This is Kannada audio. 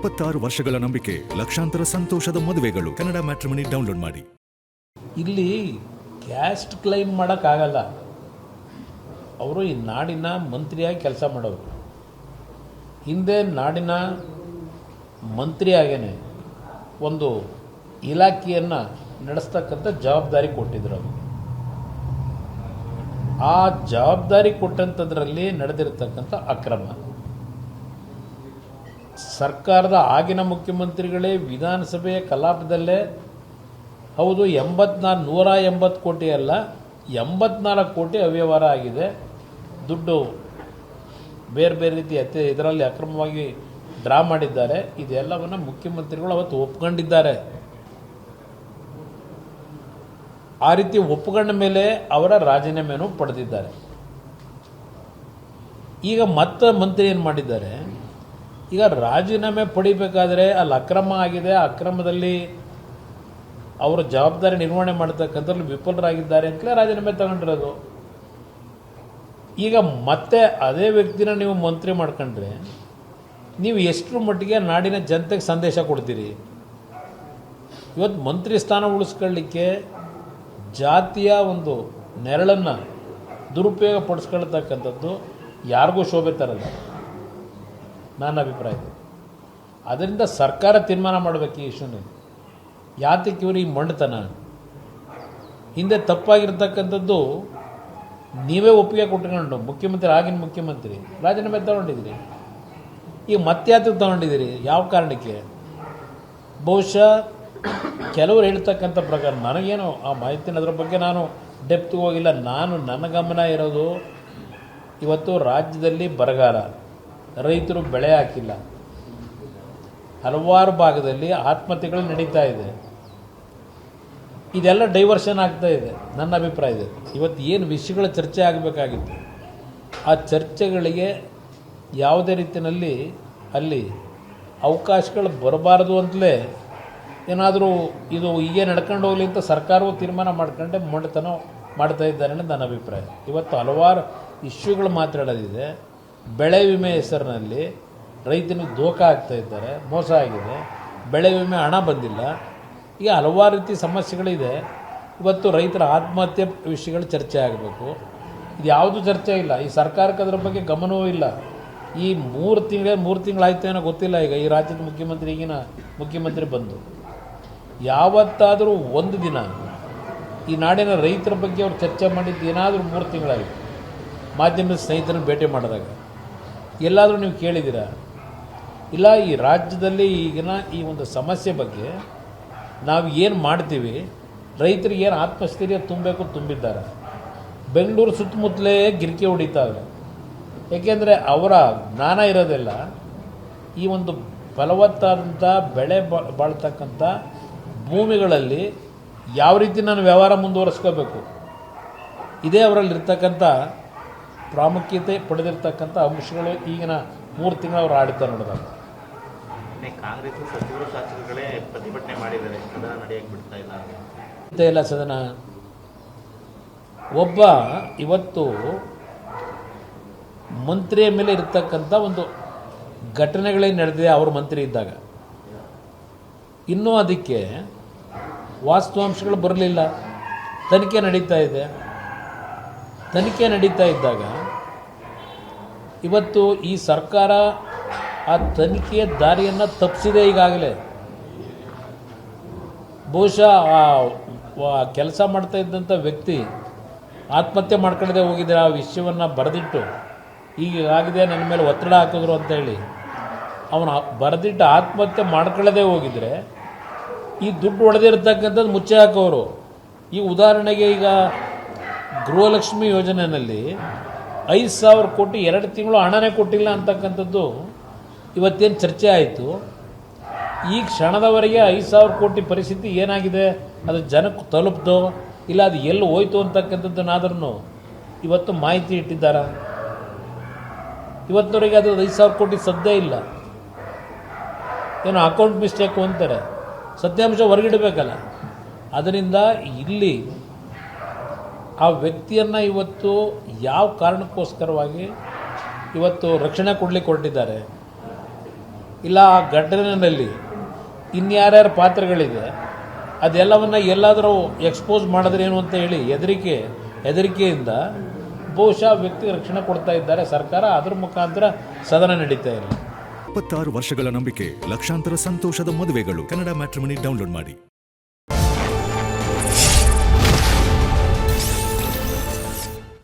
26 ವರ್ಷಗಳ ನಂಬಿಕೆ, ಲಕ್ಷಾಂತರ ಸಂತೋಷದ ಮದುವೆಗಳು. ಕನ್ನಡ ಮ್ಯಾಟ್ರಿಮನಿ ಡೌನ್ಲೋಡ್ ಮಾಡಿ. ಇಲ್ಲಿ ಕ್ಯಾಸ್ಟ್ ಕ್ಲೈಮ್ ಮಾಡೋಕ್ಕಾಗಲ್ಲ. ಅವರು ಈ ನಾಡಿನ ಮಂತ್ರಿಯಾಗಿ ಕೆಲಸ ಮಾಡೋರು. ಹಿಂದೆ ನಾಡಿನ ಮಂತ್ರಿಯಾಗೇ ಒಂದು ಇಲಾಖೆಯನ್ನು ನಡೆಸ್ತಕ್ಕಂಥ ಜವಾಬ್ದಾರಿ ಕೊಟ್ಟಿದ್ರು. ಆ ಜವಾಬ್ದಾರಿ ಕೊಟ್ಟಂಥದ್ರಲ್ಲಿ ನಡೆದಿರತಕ್ಕಂಥ ಅಕ್ರಮ, ಸರ್ಕಾರದ ಆಗಿನ ಮುಖ್ಯಮಂತ್ರಿಗಳೇ ವಿಧಾನಸಭೆಯ ಕಲಾಪದಲ್ಲೇ ಹೌದು 180 ಕೋಟಿ ಅಲ್ಲ 84 ಕೋಟಿ ಅವ್ಯವಹಾರ ಆಗಿದೆ, ದುಡ್ಡು ಬೇರೆ ಬೇರೆ ರೀತಿ ಇದರಲ್ಲಿ ಅಕ್ರಮವಾಗಿ ಡ್ರಾ ಮಾಡಿದ್ದಾರೆ. ಇದೆಲ್ಲವನ್ನು ಮುಖ್ಯಮಂತ್ರಿಗಳು ಅವತ್ತು ಒಪ್ಕೊಂಡಿದ್ದಾರೆ. ಆ ರೀತಿ ಒಪ್ಕೊಂಡ ಮೇಲೆ ಅವರ ರಾಜೀನಾಮೆಯನ್ನು ಪಡೆದಿದ್ದಾರೆ. ಈಗ ಮತ್ತೆ ಮಂತ್ರಿ ಏನು ಮಾಡಿದ್ದಾರೆ, ಈಗ ರಾಜೀನಾಮೆ ಪಡಿಬೇಕಾದ್ರೆ ಅಲ್ಲಿ ಅಕ್ರಮ ಆಗಿದೆ, ಅಕ್ರಮದಲ್ಲಿ ಅವರು ಜವಾಬ್ದಾರಿ ನಿರ್ವಹಣೆ ಮಾಡ್ತಕ್ಕಂಥದ್ರಲ್ಲಿ ವಿಫಲರಾಗಿದ್ದಾರೆ ಅಂತಲೇ ರಾಜೀನಾಮೆ ತಗೊಂಡಿರೋದು. ಈಗ ಮತ್ತೆ ಅದೇ ವ್ಯಕ್ತಿನ ನೀವು ಮಂತ್ರಿ ಮಾಡ್ಕೊಂಡ್ರೆ ನೀವು ಎಷ್ಟರ ಮಟ್ಟಿಗೆ ನಾಡಿನ ಜನತೆಗೆ ಸಂದೇಶ ಕೊಡ್ತೀರಿ? ಇವತ್ತು ಮಂತ್ರಿ ಸ್ಥಾನ ಉಳಿಸ್ಕೊಳ್ಳಿಕ್ಕೆ ಜಾತಿಯ ಒಂದು ನೆರಳನ್ನು ದುರುಪಯೋಗ ಪಡಿಸ್ಕೊಳ್ತಕ್ಕಂಥದ್ದು ಯಾರಿಗೂ ಶೋಭೆ ತರಲ್ಲ, ನನ್ನ ಅಭಿಪ್ರಾಯ. ಅದರಿಂದ ಸರ್ಕಾರ ತೀರ್ಮಾನ ಮಾಡಬೇಕು ಈ ಇಶ್ಯೂನಲ್ಲಿ. ಯಾತಕ್ಕೆ ಇವರು ಈ ಮಂಡತನ? ಹಿಂದೆ ತಪ್ಪಾಗಿರ್ತಕ್ಕಂಥದ್ದು ನೀವೇ ಒಪ್ಪಿಗೆ ಕೊಟ್ಕೊಂಡು ಮುಖ್ಯಮಂತ್ರಿ, ಆಗಿನ ಮುಖ್ಯಮಂತ್ರಿ ರಾಜೀನಾಮೆ ತಗೊಂಡಿದ್ದೀರಿ. ಈಗ ಮತ್ತೆ ಯಾತಕ್ಕೆ ತಗೊಂಡಿದ್ದೀರಿ? ಯಾವ ಕಾರಣಕ್ಕೆ? ಬಹುಶಃ ಕೆಲವರು ಹೇಳ್ತಕ್ಕಂಥ ಪ್ರಕಾರ, ನನಗೇನು ಆ ಮಾಹಿತಿನ ಅದರ ಬಗ್ಗೆ ನಾನು ಡೆಪ್ತ್ಗೆ ಹೋಗಿಲ್ಲ. ನನ್ನ ಗಮನ ಇರೋದು ಇವತ್ತು ರಾಜ್ಯದಲ್ಲಿ ಬರಗಾಲ, ರೈತರು ಬೆಳೆ ಹಾಕಿಲ್ಲ, ಹಲವಾರು ಭಾಗದಲ್ಲಿ ಆತ್ಮಹತ್ಯೆಗಳು ನಡೀತಾ ಇದೆ. ಇದೆಲ್ಲ ಡೈವರ್ಷನ್ ಆಗ್ತಾ ಇದೆ ನನ್ನ ಅಭಿಪ್ರಾಯ ಇದೆ. ಇವತ್ತು ಏನು ವಿಷಯಗಳ ಚರ್ಚೆ ಆಗಬೇಕಾಗಿತ್ತು ಆ ಚರ್ಚೆಗಳಿಗೆ ಯಾವುದೇ ರೀತಿಯಲ್ಲಿ ಅಲ್ಲಿ ಅವಕಾಶಗಳು ಬರಬಾರದು ಅಂತಲೇ ಏನಾದರೂ ಇದು ಹೀಗೆ ನಡ್ಕೊಂಡು ಹೋಗಲಿ ಅಂತ ಸರ್ಕಾರವು ತೀರ್ಮಾನ ಮಾಡ್ಕೊಂಡೆ ಮೊಂಡತನ ಮಾಡ್ತಾ ಇದ್ದಾರೆ ಅನ್ನೋದು ನನ್ನ ಅಭಿಪ್ರಾಯ. ಇವತ್ತು ಹಲವಾರು ಇಶ್ಯೂಗಳು ಮಾತಾಡೋದಿದೆ. ಬೆಳೆ ವಿಮೆ ಹೆಸರಿನಲ್ಲಿ ರೈತನಿಗೆ ಧೋಖಾ ಆಗ್ತಾ ಇದ್ದಾರೆ, ಮೋಸ ಆಗಿದೆ, ಬೆಳೆ ವಿಮೆ ಹಣ ಬಂದಿಲ್ಲ, ಈಗ ಹಲವಾರು ರೀತಿ ಸಮಸ್ಯೆಗಳಿದೆ. ಇವತ್ತು ರೈತರ ಆತ್ಮಹತ್ಯೆ ವಿಷಯಗಳು ಚರ್ಚೆ ಆಗಬೇಕು. ಇದು ಯಾವುದೂ ಚರ್ಚೆ ಇಲ್ಲ. ಈ ಸರ್ಕಾರಕ್ಕೆ ಅದರ ಬಗ್ಗೆ ಗಮನವೂ ಇಲ್ಲ. ಈ 3 ತಿಂಗಳಾಯ್ತು ಏನೋ ಗೊತ್ತಿಲ್ಲ. ಈಗ ಈ ರಾಜ್ಯದ ಮುಖ್ಯಮಂತ್ರಿ, ಈಗಿನ ಮುಖ್ಯಮಂತ್ರಿ ಬಂದು ಯಾವತ್ತಾದರೂ ಒಂದು ದಿನ ಈ ನಾಡಿನ ರೈತರ ಬಗ್ಗೆ ಅವ್ರು ಚರ್ಚೆ ಮಾಡಿದ್ದು ಏನಾದರೂ 3 ತಿಂಗಳಾಯಿತು ಮಾಧ್ಯಮದ ಸ್ನೇಹಿತರನ್ನು ಭೇಟಿ ಮಾಡಿದಾಗ ಎಲ್ಲಾದರೂ ನೀವು ಕೇಳಿದ್ದೀರಾ? ಇಲ್ಲ. ಈ ರಾಜ್ಯದಲ್ಲಿ ಈಗಿನ ಈ ಒಂದು ಸಮಸ್ಯೆ ಬಗ್ಗೆ ನಾವು ಏನು ಮಾಡ್ತೀವಿ, ರೈತರಿಗೆ ಏನು ಆತ್ಮಸ್ಥೈರ್ಯ ತುಂಬಬೇಕು ತುಂಬಿದ್ದಾರೆ. ಬೆಂಗಳೂರು ಸುತ್ತಮುತ್ತಲೇ ಗಿರಿಕೆ ಹೊಡಿತಾರೆ. ಏಕೆಂದರೆ ಅವರ ಜ್ಞಾನ ಇರೋದೆಲ್ಲ ಈ ಒಂದು ಫಲವತ್ತಾದಂಥ ಬೆಳೆ ಬಾಳ್ತಕ್ಕಂಥ ಭೂಮಿಗಳಲ್ಲಿ ಯಾವ ರೀತಿ ನಾನು ವ್ಯವಹಾರ ಮುಂದುವರಿಸ್ಕೋಬೇಕು, ಇದೇ ಅವರಲ್ಲಿರ್ತಕ್ಕಂಥ ಪ್ರಾಮುಖ್ಯತೆ ಪಡೆದಿರ್ತಕ್ಕಂಥ ಅಂಶಗಳು ಈಗಿನ 3 ತಿಂಗಳು ಅವರು ಆಡಳಿತ ನೋಡಿದಾಗ. ಕಾಂಗ್ರೆಸ್ ಸಚಿವರು ಶಾಸಕರುಗಳೇ ಪ್ರತಿಭಟನೆ ಮಾಡಿದ್ದಾರೆ, ಸದನ ನಡೆಯಕ್ಕೆ ಬಿಡ್ತಾ ಇಲ್ಲ ಸದನ. ಒಬ್ಬ ಇವತ್ತು ಮಂತ್ರಿಯ ಮೇಲೆ ಇರ್ತಕ್ಕಂಥ ಒಂದು ಘಟನೆಗಳೇನು ನಡೆದಿದೆ ಅವರು ಮಂತ್ರಿ ಇದ್ದಾಗ, ಇನ್ನೂ ಅದಕ್ಕೆ ವಾಸ್ತವಾಂಶಗಳು ಬರಲಿಲ್ಲ. ತನಿಖೆ ನಡೀತಾ ಇದೆ. ತನಿಖೆ ನಡೀತಾ ಇದ್ದಾಗ ಇವತ್ತು ಈ ಸರ್ಕಾರ ಆ ತನಿಖೆಯ ದಾರಿಯನ್ನು ತಪ್ಪಿಸಿದೆ. ಈಗಾಗಲೇ ಬಹುಶಃ ಕೆಲಸ ಮಾಡ್ತಾ ಇದ್ದಂಥ ವ್ಯಕ್ತಿ ಆತ್ಮಹತ್ಯೆ ಮಾಡ್ಕೊಳ್ಳದೆ ಹೋಗಿದ್ದಾರೆ. ಆ ವಿಷಯವನ್ನು ಬರೆದಿಟ್ಟು ಹೀಗಾಗಿದೆ, ನನ್ನ ಮೇಲೆ ಒತ್ತಡ ಹಾಕಿದ್ರು ಅಂತೇಳಿ ಅವನು ಬರೆದಿಟ್ಟು ಆತ್ಮಹತ್ಯೆ ಮಾಡ್ಕೊಳ್ಳದೆ ಹೋಗಿದ್ರೆ ಈ ದುಡ್ಡು ಹೊಡೆದಿರ್ತಕ್ಕಂಥದ್ದು ಮುಚ್ಚೆ ಹಾಕೋರು. ಈ ಉದಾಹರಣೆಗೆ ಈಗ ಗೃಹಲಕ್ಷ್ಮಿ ಯೋಜನೆಯಲ್ಲಿ 5,000 ಕೋಟಿ 2 ತಿಂಗಳು ಹಣನೇ ಕೊಟ್ಟಿಲ್ಲ ಅಂತಕ್ಕಂಥದ್ದು ಇವತ್ತೇನು ಚರ್ಚೆ ಆಯಿತು. ಈ ಕ್ಷಣದವರೆಗೆ 5,000 ಕೋಟಿ ಪರಿಸ್ಥಿತಿ ಏನಾಗಿದೆ, ಅದು ಜನಕ್ಕೆ ತಲುಪ್ದೋ ಇಲ್ಲ ಅದು ಎಲ್ಲಿ ಹೋಯ್ತು ಅಂತಕ್ಕಂಥದ್ದನ್ನಾದ್ರೂ ಇವತ್ತು ಮಾಹಿತಿ ಇಟ್ಟಿದ್ದಾರೆ. ಇವತ್ತವರೆಗೆ ಅದು 5,000 ಕೋಟಿ ಸದ್ದೇ ಇಲ್ಲ. ಏನೋ ಅಕೌಂಟ್ ಮಿಸ್ಟೇಕು ಅಂತಾರೆ, ಸತ್ಯಾಂಶ ಹೊರಗಿಡಬೇಕಲ್ಲ. ಅದರಿಂದ ಇಲ್ಲಿ ಆ ವ್ಯಕ್ತಿಯನ್ನು ಇವತ್ತು ಯಾವ ಕಾರಣಕ್ಕೋಸ್ಕರವಾಗಿ ಇವತ್ತು ರಕ್ಷಣೆ ಕೊಡಲಿಕ್ಕೆ ಹೊರಟಿದ್ದಾರೆ, ಇಲ್ಲ ಆ ಘಟನೆಯಲ್ಲಿ ಇನ್ಯಾರ್ಯಾರ ಪಾತ್ರಗಳಿದೆ ಅದೆಲ್ಲವನ್ನು ಎಲ್ಲಾದರೂ ಎಕ್ಸ್ಪೋಸ್ ಮಾಡಿದ್ರೇನು ಅಂತ ಹೇಳಿ ಹೆದರಿಕೆಯಿಂದ ಬಹುಶಃ ವ್ಯಕ್ತಿ ರಕ್ಷಣೆ ಕೊಡ್ತಾ ಇದ್ದಾರೆ ಸರ್ಕಾರ. ಅದ್ರ ಮುಖಾಂತರ ಸದನ ನಡೀತಾ ಇಲ್ಲ. 26 ವರ್ಷಗಳ ನಂಬಿಕೆ, ಲಕ್ಷಾಂತರ ಸಂತೋಷದ ಮದುವೆಗಳು. ಕನ್ನಡ ಮ್ಯಾಟ್ರಿಮನಿ ಡೌನ್ಲೋಡ್ ಮಾಡಿ.